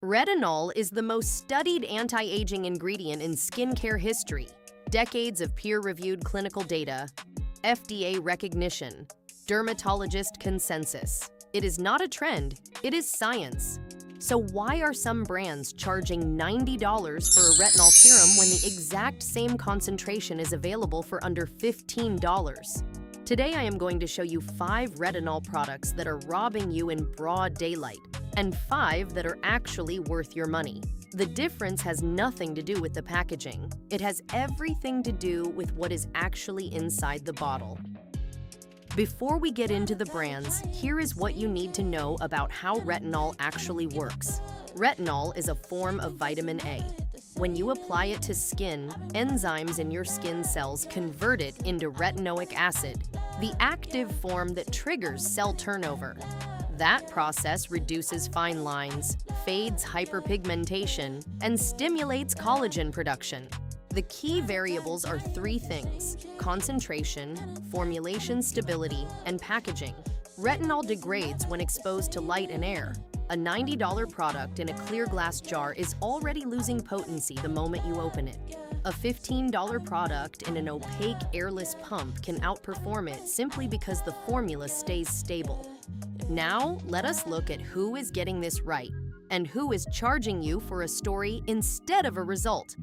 Retinol is the most studied anti-aging ingredient in skincare history. Decades of peer-reviewed clinical data, FDA recognition, dermatologist consensus. It is not a trend, it is science. So why are some brands charging $90 for a retinol serum when the exact same concentration is available for under $15? Today I am going to show you 5 retinol products that are robbing you in broad daylight, and 5 that are actually worth your money. The difference has nothing to do with the packaging. It has everything to do with what is actually inside the bottle. Before we get into the brands, here is what you need to know about how retinol actually works. Retinol is a form of vitamin A. When you apply it to skin, enzymes in your skin cells convert it into retinoic acid, the active form that triggers cell turnover. That process reduces fine lines, fades hyperpigmentation, and stimulates collagen production. The key variables are 3 things: concentration, formulation stability, and packaging. Retinol degrades when exposed to light and air. A $90 product in a clear glass jar is already losing potency the moment you open it. A $15 product in an opaque, airless pump can outperform it simply because the formula stays stable. Now, let us look at who is getting this right and who is charging you for a story instead of a result.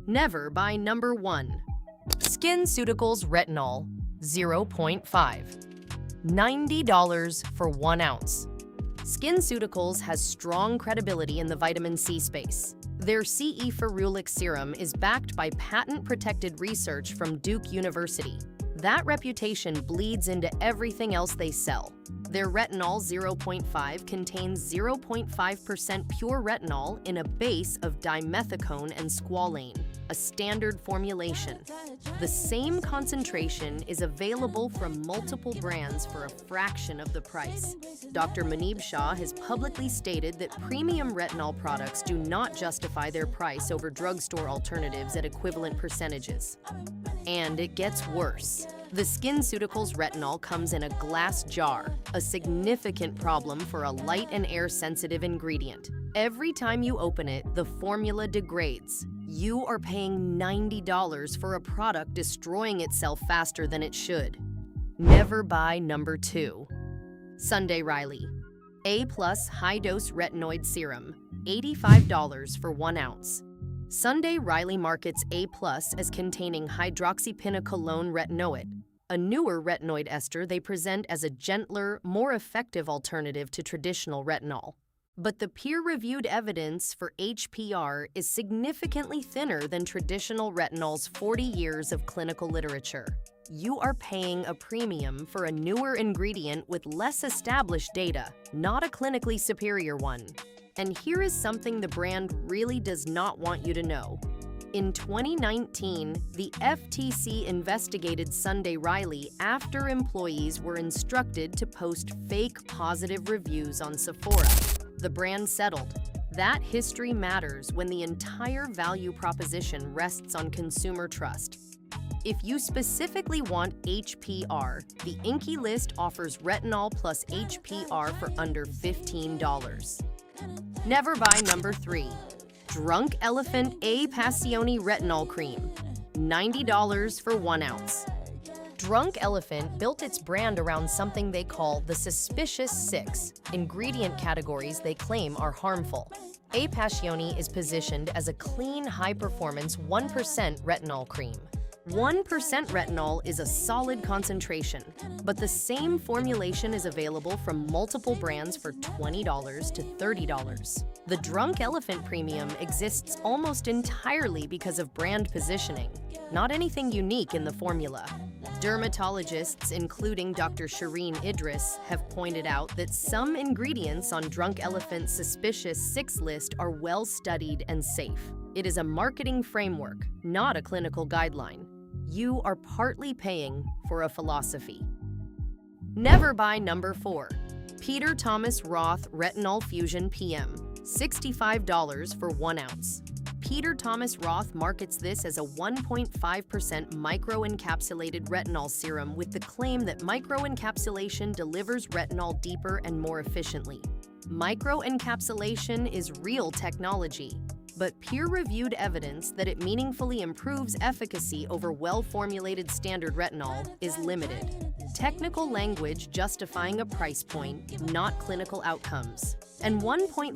Never buy number 1. SkinCeuticals Retinol 0.5. $90 for 1 ounce. SkinCeuticals has strong credibility in the vitamin C space. Their CE Ferulic serum is backed by patent-protected research from Duke University. That reputation bleeds into everything else they sell. Their Retinol 0.5 contains 0.5% pure retinol in a base of dimethicone and squalane, a standard formulation. The same concentration is available from multiple brands for a fraction of the price. Dr. Manib Shah has publicly stated that premium retinol products do not justify their price over drugstore alternatives at equivalent percentages. And it gets worse. The SkinCeuticals retinol comes in a glass jar, a significant problem for a light and air-sensitive ingredient. Every time you open it, the formula degrades. You are paying $90 for a product destroying itself faster than it should. Never buy number 2. Sunday Riley A+ high-dose retinoid serum, $85 for 1 ounce. Sunday Riley markets A+ as containing hydroxypinocolone retinoate, a newer retinoid ester they present as a gentler, more effective alternative to traditional retinol. But the peer-reviewed evidence for HPR is significantly thinner than traditional retinol's 40 years of clinical literature. You are paying a premium for a newer ingredient with less established data, not a clinically superior one. And here is something the brand really does not want you to know. In 2019, the FTC investigated Sunday Riley after employees were instructed to post fake positive reviews on Sephora. The brand settled. That history matters when the entire value proposition rests on consumer trust. If you specifically want HPR, the Inky List offers retinol plus HPR for under $15. Never buy number 3. Drunk Elephant A Passione Retinol Cream, $90 for 1 ounce. Drunk Elephant built its brand around something they call the Suspicious 6 ingredient categories they claim are harmful. A Passione is positioned as a clean, high-performance 1% retinol cream. 1% retinol is a solid concentration, but the same formulation is available from multiple brands for $20 to $30. The Drunk Elephant Premium exists almost entirely because of brand positioning, not anything unique in the formula. Dermatologists, including Dr. Shireen Idris, have pointed out that some ingredients on Drunk Elephant's Suspicious 6 list are well-studied and safe. It is a marketing framework, not a clinical guideline. You are partly paying for a philosophy. Never buy number 4. Peter Thomas Roth Retinol Fusion PM, $65 for 1 ounce. Peter Thomas Roth markets this as a 1.5% microencapsulated retinol serum with the claim that microencapsulation delivers retinol deeper and more efficiently. Microencapsulation is real technology, but peer-reviewed evidence that it meaningfully improves efficacy over well-formulated standard retinol is limited. Technical language justifying a price point, not clinical outcomes. And 1.5%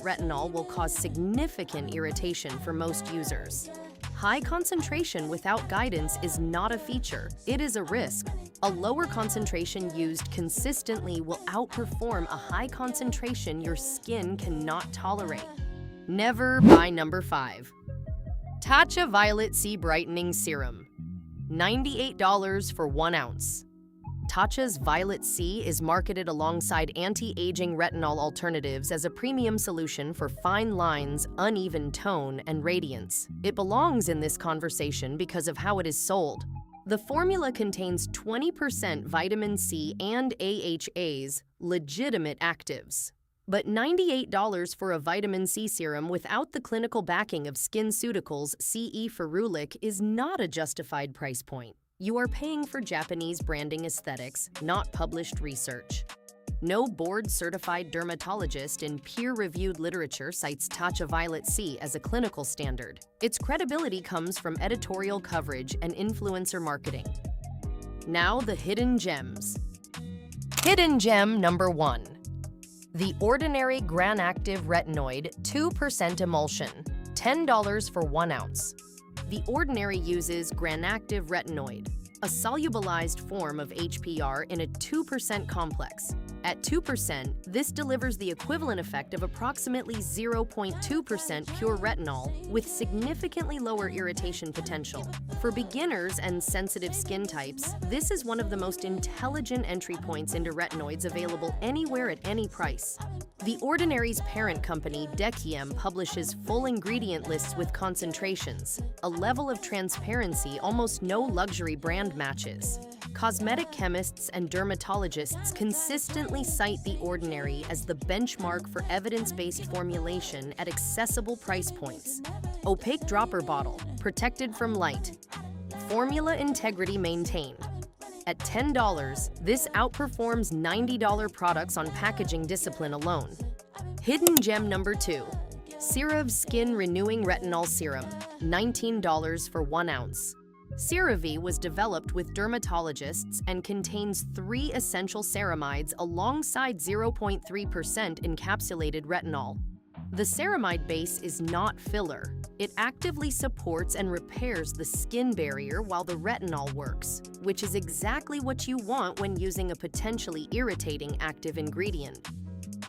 retinol will cause significant irritation for most users. High concentration without guidance is not a feature, it is a risk. A lower concentration used consistently will outperform a high concentration your skin cannot tolerate. Never buy number 5. Tatcha Violet C Brightening Serum. $98 for 1 ounce. Tatcha's Violet C is marketed alongside anti-aging retinol alternatives as a premium solution for fine lines, uneven tone, and radiance. It belongs in this conversation because of how it is sold. The formula contains 20% vitamin C and AHAs, legitimate actives. But $98 for a vitamin C serum without the clinical backing of SkinCeuticals CE Ferulic is not a justified price point. You are paying for Japanese branding aesthetics, not published research. No board-certified dermatologist in peer-reviewed literature cites Tatcha Violet C as a clinical standard. Its credibility comes from editorial coverage and influencer marketing. Now the hidden gems. Hidden gem number 1. The Ordinary Granactive Retinoid 2% Emulsion, $10 for 1 ounce. The Ordinary uses Granactive Retinoid, a solubilized form of HPR in a 2% complex. At 2%, this delivers the equivalent effect of approximately 0.2% pure retinol with significantly lower irritation potential. For beginners and sensitive skin types, this is one of the most intelligent entry points into retinoids available anywhere at any price. The Ordinary's parent company, Deciem, publishes full ingredient lists with concentrations, a level of transparency almost no luxury brand matches. Cosmetic chemists and dermatologists consistently cite The Ordinary as the benchmark for evidence-based formulation at accessible price points. Opaque dropper bottle, protected from light. Formula integrity maintained. At $10, this outperforms $90 products on packaging discipline alone. Hidden gem number 2. CeraVe Skin Renewing Retinol Serum, $19 for 1 ounce. CeraVe was developed with dermatologists and contains 3 essential ceramides alongside 0.3% encapsulated retinol. The ceramide base is not filler. It actively supports and repairs the skin barrier while the retinol works, which is exactly what you want when using a potentially irritating active ingredient.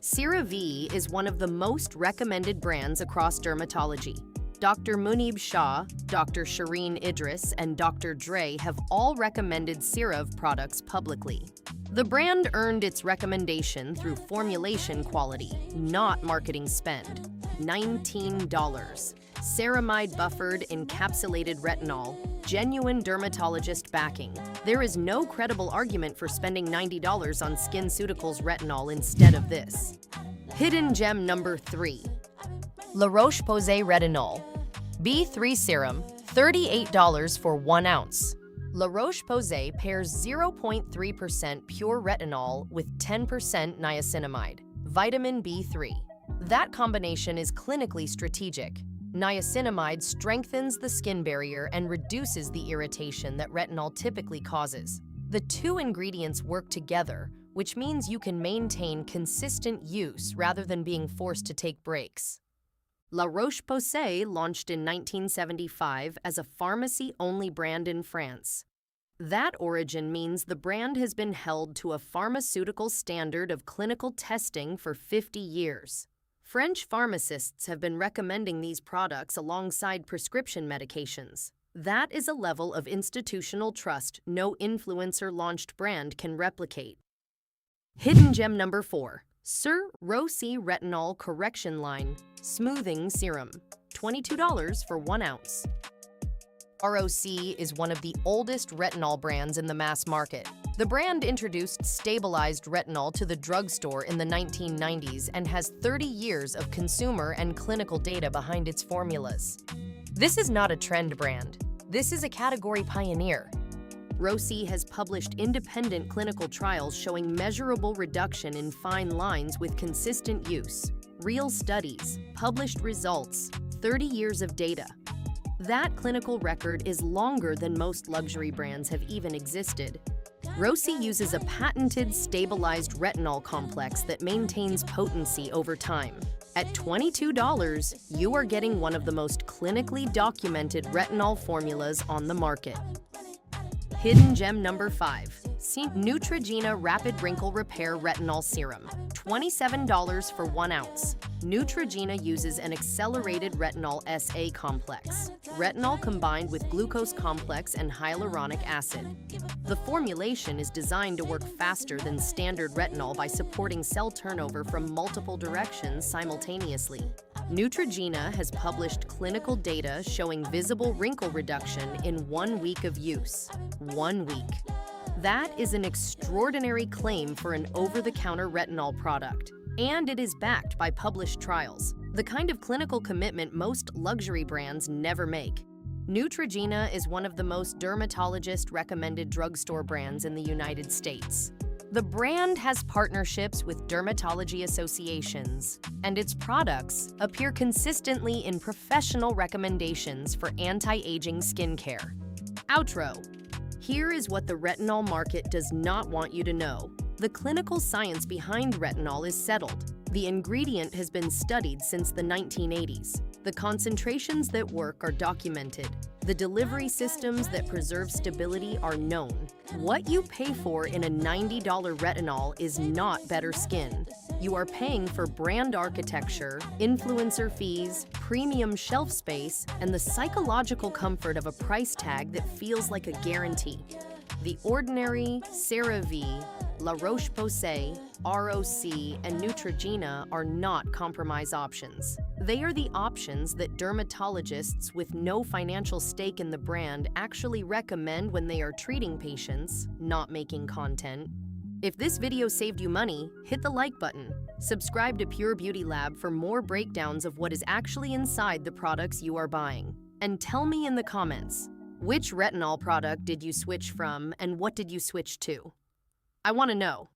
CeraVe is one of the most recommended brands across dermatology. Dr. Munib Shah, Dr. Shireen Idris, and Dr. Dre have all recommended CeraVe products publicly. The brand earned its recommendation through formulation quality, not marketing spend. $19. Ceramide buffered encapsulated retinol, genuine dermatologist backing. There is no credible argument for spending $90 on SkinCeuticals retinol instead of this. Hidden gem number 3. La Roche-Posay Retinol B3 Serum, $38 for 1 ounce. La Roche-Posay pairs 0.3% pure retinol with 10% niacinamide, vitamin B3. That combination is clinically strategic. Niacinamide strengthens the skin barrier and reduces the irritation that retinol typically causes. The 2 ingredients work together, which means you can maintain consistent use rather than being forced to take breaks. La Roche-Posay launched in 1975 as a pharmacy-only brand in France. That origin means the brand has been held to a pharmaceutical standard of clinical testing for 50 years. French pharmacists have been recommending these products alongside prescription medications. That is a level of institutional trust no influencer-launched brand can replicate. Hidden gem number 4. Sur Rossi Retinol Correction Line Smoothing Serum, $22 for 1 ounce. ROC is one of the oldest retinol brands in the mass market. The brand introduced stabilized retinol to the drugstore in the 1990s and has 30 years of consumer and clinical data behind its formulas. This is not a trend brand. This is a category pioneer. Rossi has published independent clinical trials showing measurable reduction in fine lines with consistent use. Real studies, published results, 30 years of data. That clinical record is longer than most luxury brands have even existed. Rossi uses a patented stabilized retinol complex that maintains potency over time. At $22, you are getting one of the most clinically documented retinol formulas on the market. Hidden gem number 5. Neutrogena Rapid Wrinkle Repair Retinol Serum. $27 for 1 ounce. Neutrogena uses an accelerated retinol SA complex. Retinol combined with glucose complex and hyaluronic acid. The formulation is designed to work faster than standard retinol by supporting cell turnover from multiple directions simultaneously. Neutrogena has published clinical data showing visible wrinkle reduction in 1 week of use. 1 week. That is an extraordinary claim for an over-the-counter retinol product, and it is backed by published trials, the kind of clinical commitment most luxury brands never make. Neutrogena is one of the most dermatologist-recommended drugstore brands in the United States. The brand has partnerships with dermatology associations, and its products appear consistently in professional recommendations for anti-aging skincare. Outro. Here is what the retinol market does not want you to know. The clinical science behind retinol is settled. The ingredient has been studied since the 1980s. The concentrations that work are documented. The delivery systems that preserve stability are known. What you pay for in a $90 retinol is not better skin. You are paying for brand architecture, influencer fees, premium shelf space, and the psychological comfort of a price tag that feels like a guarantee. The Ordinary, CeraVe, La Roche-Posay, ROC, and Neutrogena are not compromise options. They are the options that dermatologists with no financial stake in the brand actually recommend when they are treating patients, not making content. If this video saved you money, hit the like button. Subscribe to Pure Beauty Lab for more breakdowns of what is actually inside the products you are buying. And tell me in the comments, which retinol product did you switch from and what did you switch to? I want to know.